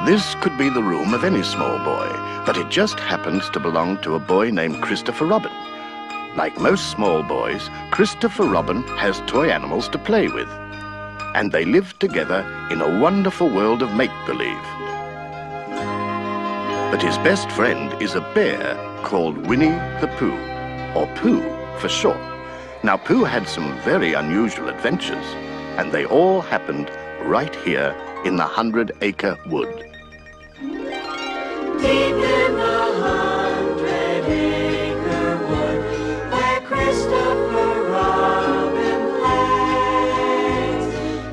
This could be the room of any small boy, but it just happens to belong to a boy named Christopher Robin. Like most small boys, Christopher Robin has toy animals to play with, and they live together in a wonderful world of make-believe. But his best friend is a bear called Winnie the Pooh, or Pooh for short. Now, Pooh had some very unusual adventures, and they all happened right here in the 100-acre wood. Deep in the 100-acre wood, where Christopher Robin plays,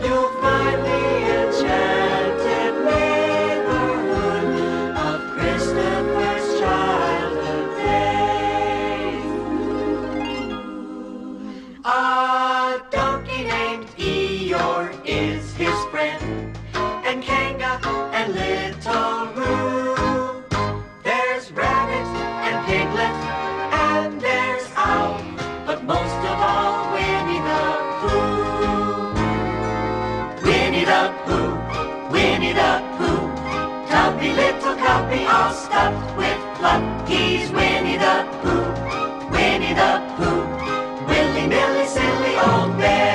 you'll find the enchanted neighborhood of Christopher's childhood days. A donkey named Eeyore is his friend, and Kanga and Little Roo. There's Rabbit and Piglet, and there's Owl, but most of all, Winnie the Pooh. Winnie the Pooh, Winnie the Pooh, tubby little cubby all stuffed with fluff. He's Winnie the Pooh, Winnie the Pooh, willy-nilly silly old bear.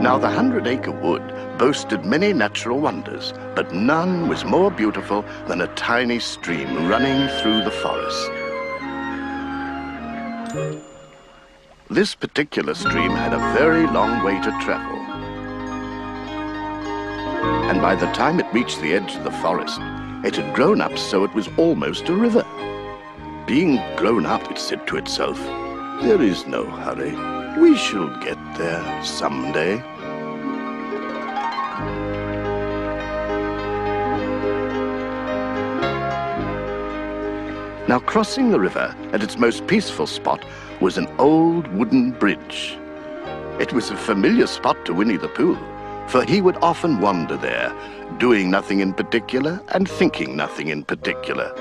Now, the 100-acre wood boasted many natural wonders, but none was more beautiful than a tiny stream running through the forest. This particular stream had a very long way to travel. And by the time it reached the edge of the forest, it had grown up so it was almost a river. Being grown up, it said to itself, "There is no hurry. We shall get there someday." Now, crossing the river at its most peaceful spot was an old wooden bridge. It was a familiar spot to Winnie the Pooh, for he would often wander there, doing nothing in particular and thinking nothing in particular.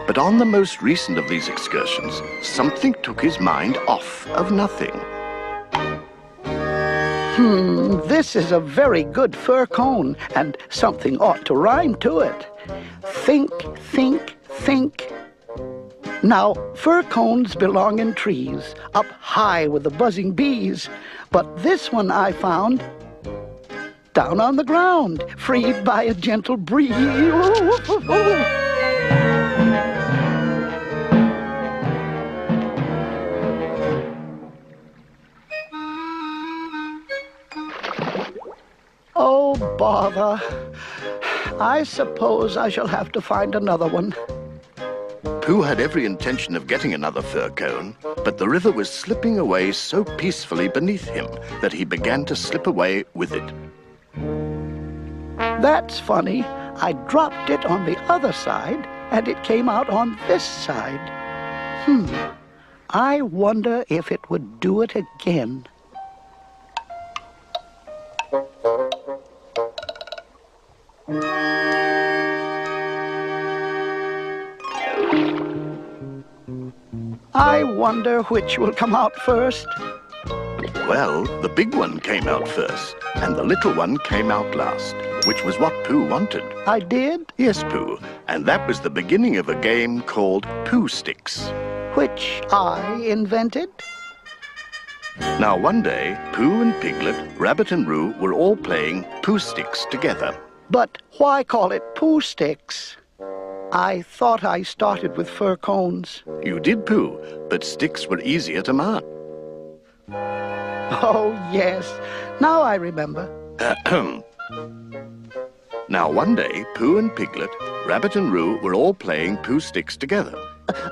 But on the most recent of these excursions, something took his mind off of nothing. This is a very good fir cone, and something ought to rhyme to it. Think, think, think. Now, fir cones belong in trees, up high with the buzzing bees. But this one I found down on the ground, freed by a gentle breeze. Oh, bother. I suppose I shall have to find another one. Pooh had every intention of getting another fir cone, but the river was slipping away so peacefully beneath him that he began to slip away with it. That's funny. I dropped it on the other side, and it came out on this side. I wonder if it would do it again. I wonder which will come out first. Well, the big one came out first, and the little one came out last, which was what Pooh wanted. I did? Yes, Pooh, and that was the beginning of a game called Pooh Sticks. Which I invented. Now, one day, Pooh and Piglet, Rabbit and Roo were all playing Pooh Sticks together. But why call it Pooh Sticks? I thought I started with fir cones. You did, Pooh, but sticks were easier to mark. Oh, yes. Now I remember. Now, one day, Pooh and Piglet, Rabbit and Roo were all playing Pooh Sticks together.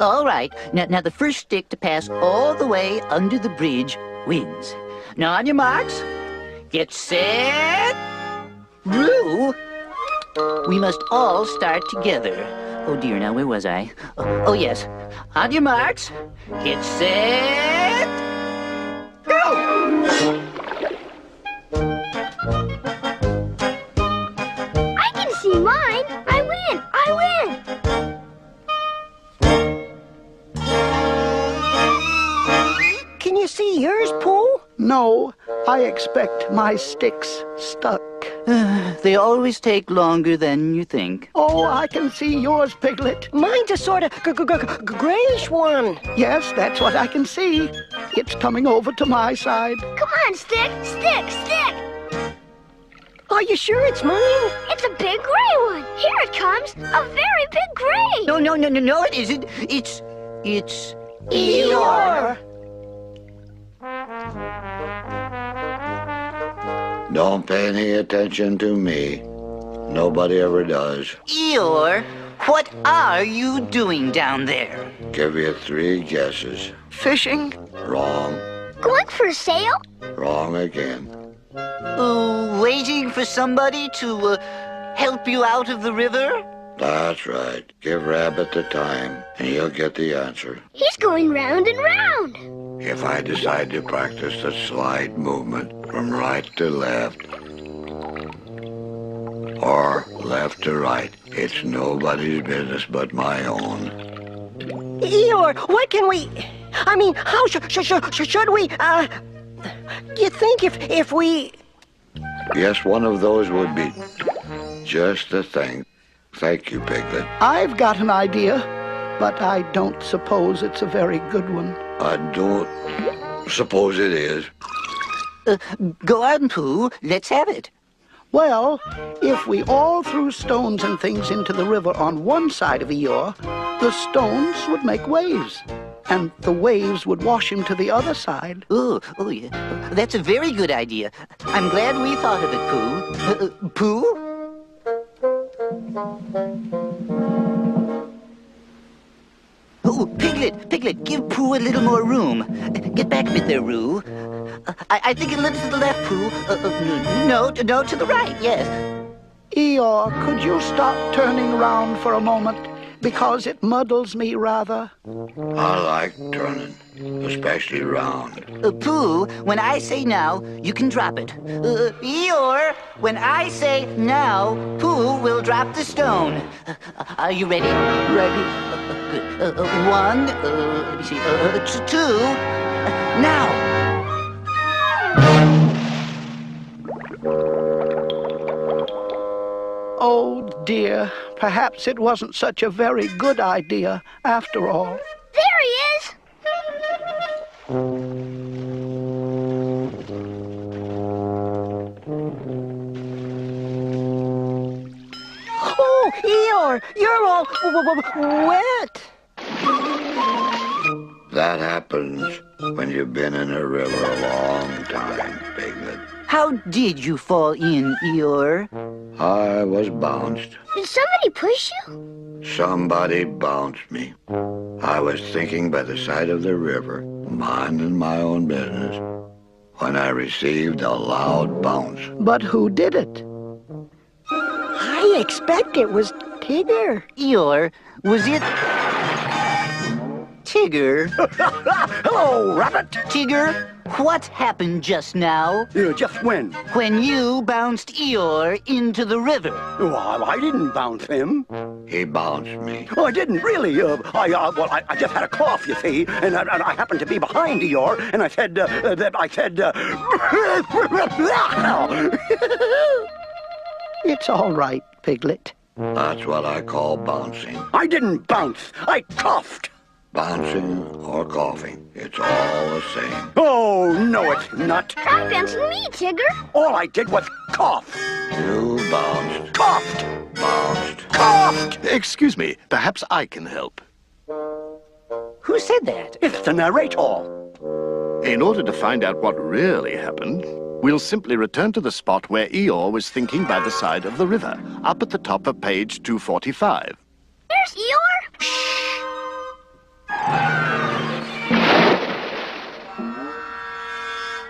All right. Now the first stick to pass all the way under the bridge wins. Now, on your marks, get set, Roo. We must all start together. Oh, dear, now where was I? Oh, yes. On your marks, get set, go! I can see mine. I win. Can you see yours, Pooh? No, I expect my sticks stuck. They always take longer than you think. Oh, I can see yours, Piglet. Mine's a sort of grayish one. Yes, that's what I can see. It's coming over to my side. Come on, Stick. Stick. Are you sure it's mine? It's a big gray one. Here it comes. A very big gray. No, it isn't. It's Eeyore! Don't pay any attention to me. Nobody ever does. Eeyore, what are you doing down there? Give you 3 guesses. Fishing? Wrong. Going for a sail? Wrong again. Waiting for somebody to help you out of the river? That's right. Give Rabbit the time, and he'll get the answer. He's going round and round. If I decide to practice the slide movement from right to left, or left to right, it's nobody's business but my own. Eeyore, what can we... I mean, how should we... You think if we... Yes, one of those would be just the thing. Thank you, Piglet. I've got an idea, but I don't suppose it's a very good one. I don't suppose it is. Go on, Pooh. Let's have it. Well, if we all threw stones and things into the river on one side of Eeyore, the stones would make waves, and the waves would wash him to the other side. Oh, yeah. That's a very good idea. I'm glad we thought of it, Pooh. Pooh? Oh, Piglet, give Pooh a little more room. Get back a bit there, Roo. I think a little to the left, Pooh. No, to the right, yes. Eeyore, could you stop turning around for a moment? Because it muddles me rather. I like turning, especially round. Pooh, when I say now, you can drop it. Eeyore, when I say now, Pooh will drop the stone. Are you ready? Ready? Good. 1, let me see, 2, now. Oh, dear. Perhaps it wasn't such a very good idea after all. There he is. Oh, Eeyore, you're all wet. That happens when you've been in a river a long time, Piglet. How did you fall in, Eeyore? I was bounced. Did somebody push you? Somebody bounced me. I was thinking by the side of the river, minding my own business, when I received a loud bounce. But who did it? I expect it was Tigger. Eeyore, was it Tigger. Hello, Rabbit. Tigger, what happened just now Just when? when you bounced Eeyore into the river? Well, I didn't bounce him. He bounced me. Oh, I didn't really. I just had a cough, you see, and I happened to be behind Eeyore, and I said, It's all right, Piglet. That's what I call bouncing. I didn't bounce. I coughed. Bouncing or coughing, it's all the same. Oh, no, it's not. Try bouncing me, Tigger. All I did was cough. You bounced, Coughed. bounced. Coughed. Excuse me, perhaps I can help. Who said that? It's the narrator. In order to find out what really happened, we'll simply return to the spot where Eeyore was thinking by the side of the river, up at the top of page 245. There's Eeyore.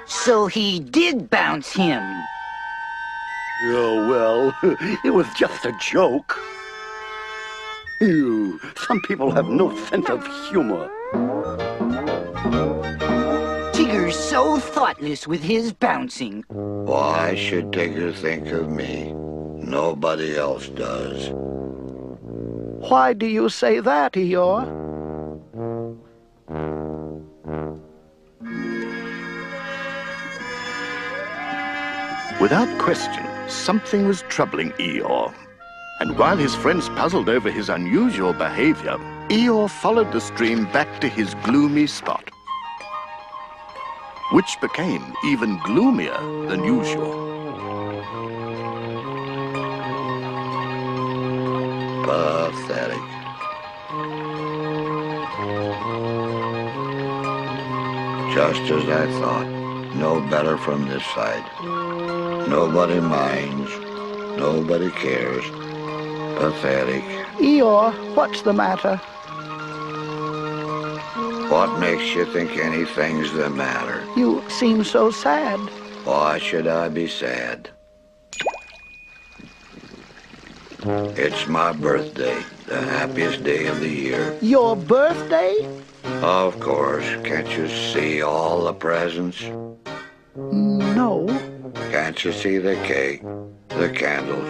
So he did bounce him. Oh, well, it was just a joke. Ew, some people have no sense of humor. Tigger's so thoughtless with his bouncing. Why should Tigger think of me? Nobody else does. Why do you say that, Eeyore? Without question, something was troubling Eeyore. And while his friends puzzled over his unusual behavior, Eeyore followed the stream back to his gloomy spot, which became even gloomier than usual. Pathetic. Just as I thought. No better from this side. Nobody minds. Nobody cares. Pathetic. Eeyore, what's the matter? What makes you think anything's the matter? You seem so sad. Why should I be sad? It's my birthday, the happiest day of the year. Your birthday? Of course, can't you see all the presents? No. Can't you see the cake, the candles,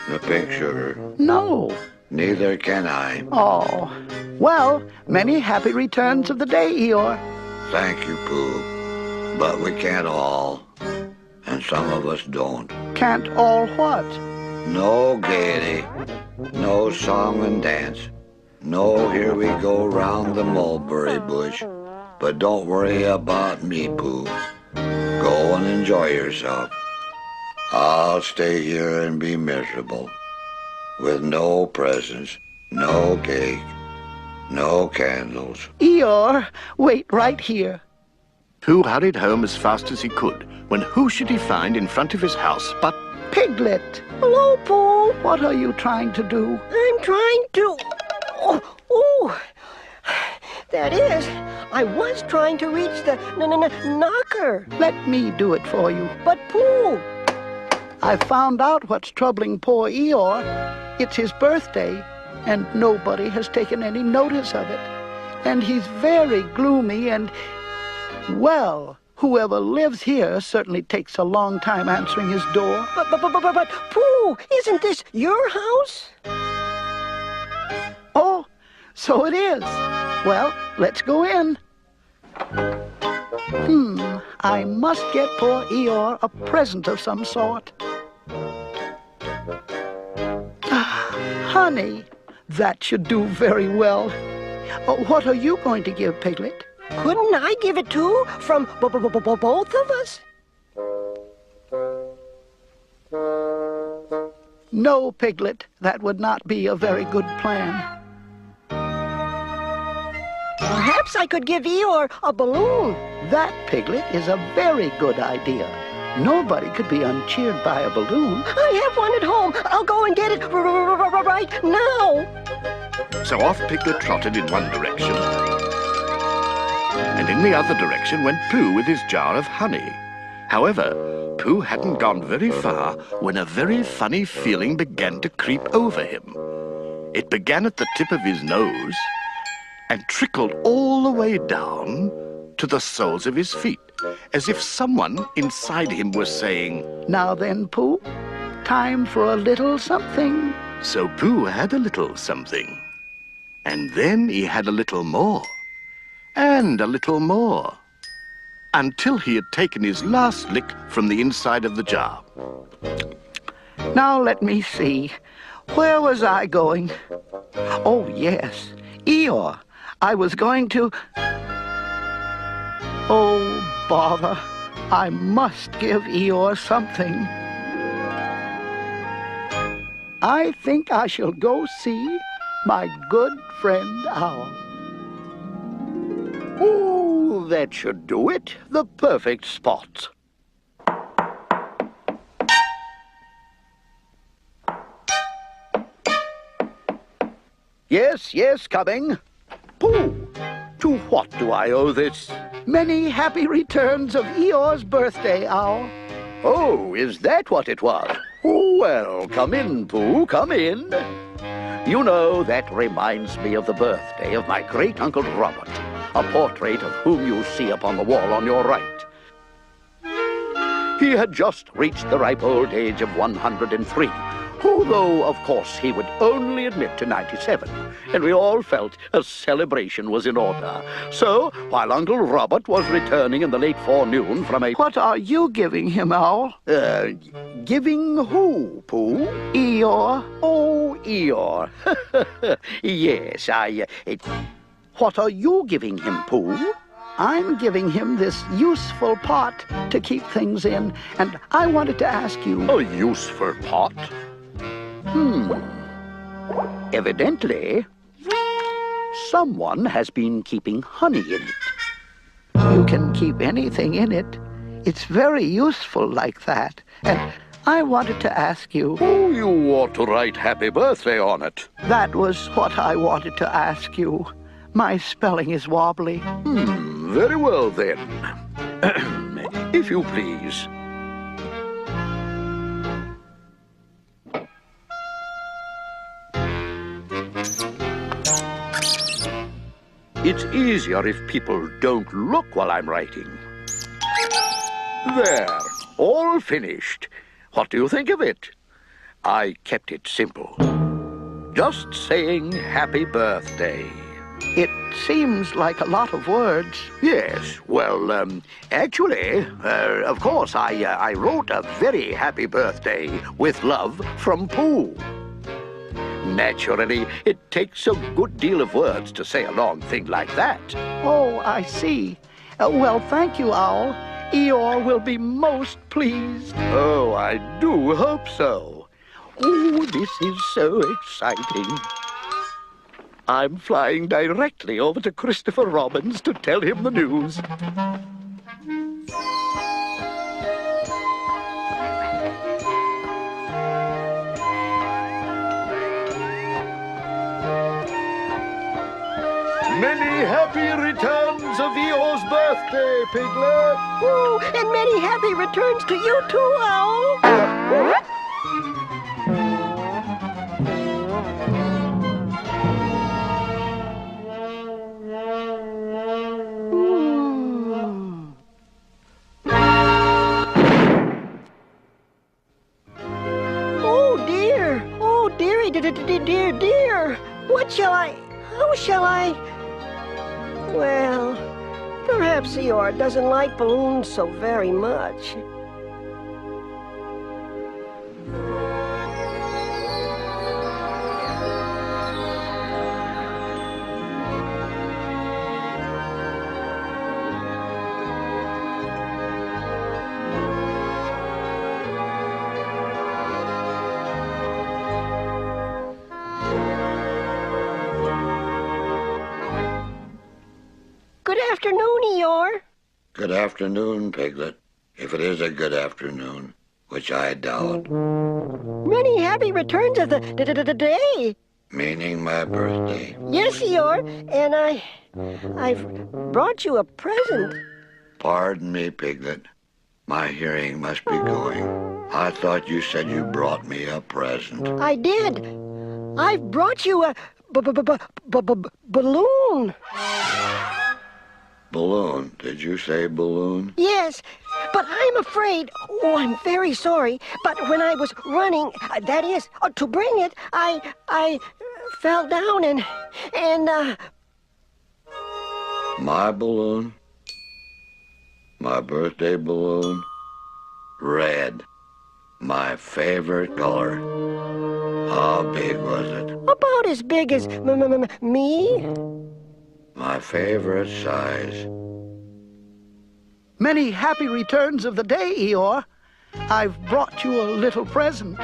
the pink sugar? No. Neither can I. Oh. Well, many happy returns of the day, Eeyore. Thank you, Pooh. But we can't all. And some of us don't. Can't all what? No gaiety. No song and dance. No here we go round the mulberry bush. But don't worry about me, Pooh. Go and enjoy yourself. I'll stay here and be miserable. With no presents, no cake, no candles. Eeyore, wait right here. Pooh hurried home as fast as he could, when who should he find in front of his house but Piglet, Hello, Pooh. what are you trying to do? I'm trying to... Oh, that is, I was trying to reach the knocker. Let me do it for you. But, Pooh, I found out what's troubling poor Eeyore. It's his birthday, and nobody has taken any notice of it. And he's very gloomy and, well, whoever lives here certainly takes a long time answering his door. but, Pooh, isn't this your house? Oh, so it is. Well, let's go in. I must get poor Eeyore a present of some sort. Honey, that should do very well. What are you going to give, Piglet? Couldn't I give it to from both of us? No, Piglet, that would not be a very good plan. Perhaps I could give Eeyore a balloon. That, Piglet, is a very good idea. Nobody could be uncheered by a balloon. I have one at home. I'll go and get it right now. So off Piglet trotted in one direction, and in the other direction went Pooh with his jar of honey. However, Pooh hadn't gone very far when a very funny feeling began to creep over him. It began at the tip of his nose and trickled all the way down to the soles of his feet, as if someone inside him was saying, Now then, Pooh, time for a little something. So Pooh had a little something. And then he had a little more, and a little more, until he had taken his last lick from the inside of the jar. Now let me see. Where was I going? Oh, yes, Eeyore. I was going to... Oh, bother. I must give Eeyore something. I think I shall go see my good friend Owl. Oh, that should do it. The perfect spot. Yes, yes, coming. Pooh, to what do I owe this? Many happy returns of Eeyore's birthday, Owl. Oh, is that what it was? Oh, well, come in, Pooh, come in. You know, that reminds me of the birthday of my great-uncle Robert, a portrait of whom you see upon the wall on your right. He had just reached the ripe old age of 103, although, of course, he would only admit to 97, and we all felt a celebration was in order. So, while Uncle Robert was returning in the late forenoon from a... What are you giving him, Owl? Giving who, Pooh? Eeyore. Oh, Eeyore. Yes, What are you giving him, Pooh? I'm giving him this useful pot to keep things in, and I wanted to ask you... A useful pot? Evidently, someone has been keeping honey in it. You can keep anything in it. It's very useful like that. And I wanted to ask you... Oh, you ought to write happy birthday on it. That was what I wanted to ask you. My spelling is wobbly. Very well, then. If you please. It's easier if people don't look while I'm writing. There, all finished. What do you think of it? I kept it simple. Just saying happy birthday. It seems like a lot of words. Yes, well, actually, of course, I wrote a very happy birthday with love from Pooh. Naturally, it takes a good deal of words to say a long thing like that. Oh, I see. Well, thank you, Owl. Eeyore will be most pleased. Oh, I do hope so. Oh, this is so exciting. I'm flying directly over to Christopher Robin's to tell him the news. Many happy returns of Eeyore's birthday, Piglet. Oh, and many happy returns to you too, Owl. Dear, how shall I? Well, perhaps Eeyore doesn't like balloons so very much. Good afternoon, Eeyore. Good afternoon, Piglet. If it is a good afternoon, which I doubt. Many happy returns of the day. Meaning my birthday. Yes, Eeyore, and I've brought you a present. Pardon me, Piglet. My hearing must be going. I thought you said you brought me a present. I did. I've brought you a balloon. Balloon. Did you say balloon? Yes, but I'm afraid. Oh, I'm very sorry. But when I was running, that is, to bring it, I fell down and. My balloon? My birthday balloon? Red. My favorite color. How big was it? About as big as me. My favorite size. Many happy returns of the day, Eeyore. I've brought you a little present.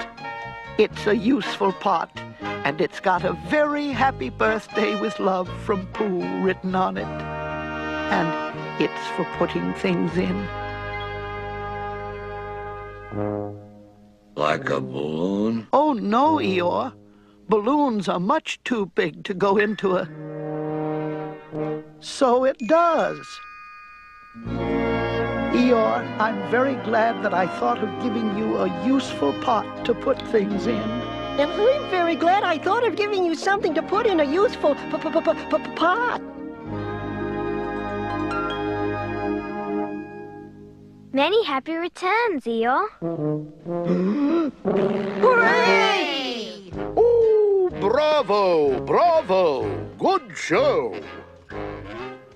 It's a useful pot, and it's got a very happy birthday with love from Pooh written on it. And it's for putting things in. Like a balloon? Oh, no, Eeyore. Balloons are much too big to go into a... So it does. Eeyore, I'm very glad that I thought of giving you a useful pot to put things in. And I'm very glad I thought of giving you something to put in a useful pot. Many happy returns, Eeyore. Hooray! Oh, bravo, bravo. Good show.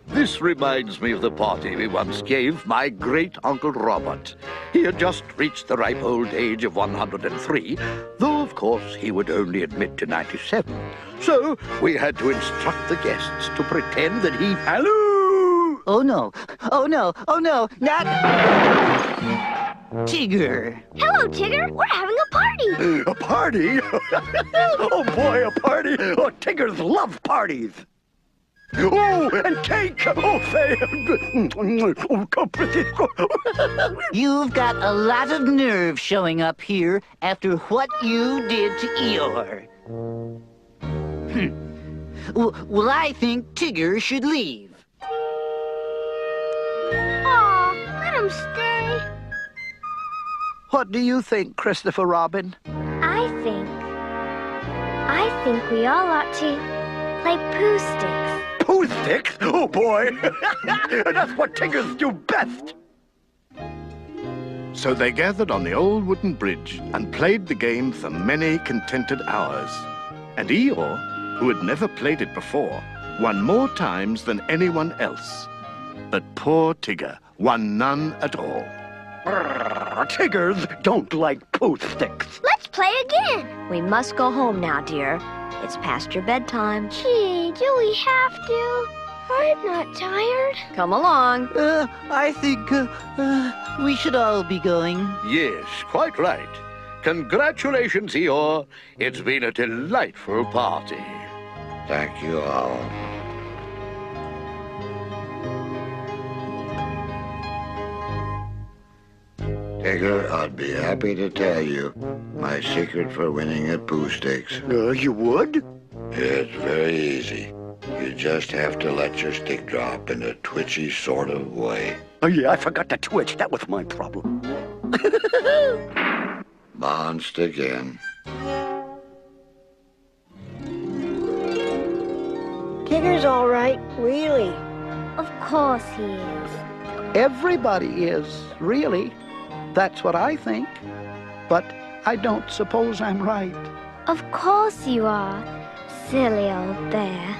This reminds me of the party we once gave my great Uncle Robert. He had just reached the ripe old age of 103, though, of course, he would only admit to 97. So we had to instruct the guests to pretend that he... Hello! Oh, no. Oh, no. Oh, no. Not... Tigger. Hello, Tigger. We're having a party. A party? Oh, boy, a party. Oh, Tiggers love parties. Oh, and cake! Oh, Faye! Oh, Francisco! You've got a lot of nerve showing up here after what you did to Eeyore. Well, I think Tigger should leave. Aw, let him stay. What do you think, Christopher Robin? I think we all ought to play Pooh Sticks. Pooh Sticks? Oh, boy! That's what Tiggers do best! So they gathered on the old wooden bridge and played the game for many contented hours. And Eeyore, who had never played it before, won more times than anyone else. But poor Tigger won none at all. Tiggers don't like Pooh Sticks. Let's play again. We must go home now, dear. It's past your bedtime. Gee, do we have to? I'm not tired. Come along. I think we should all be going. Yes, quite right. Congratulations, Eeyore. It's been a delightful party. Thank you, Owl. Tigger, I'd be happy to tell you my secret for winning at Pooh Sticks. You would? It's very easy. You just have to let your stick drop in a twitchy sort of way. Oh, yeah, I forgot to twitch. That was my problem. Bounced again. Tigger's all right, really. Of course he is. Everybody is, really. That's what I think. But I don't suppose I'm right. Of course you are, silly old bear.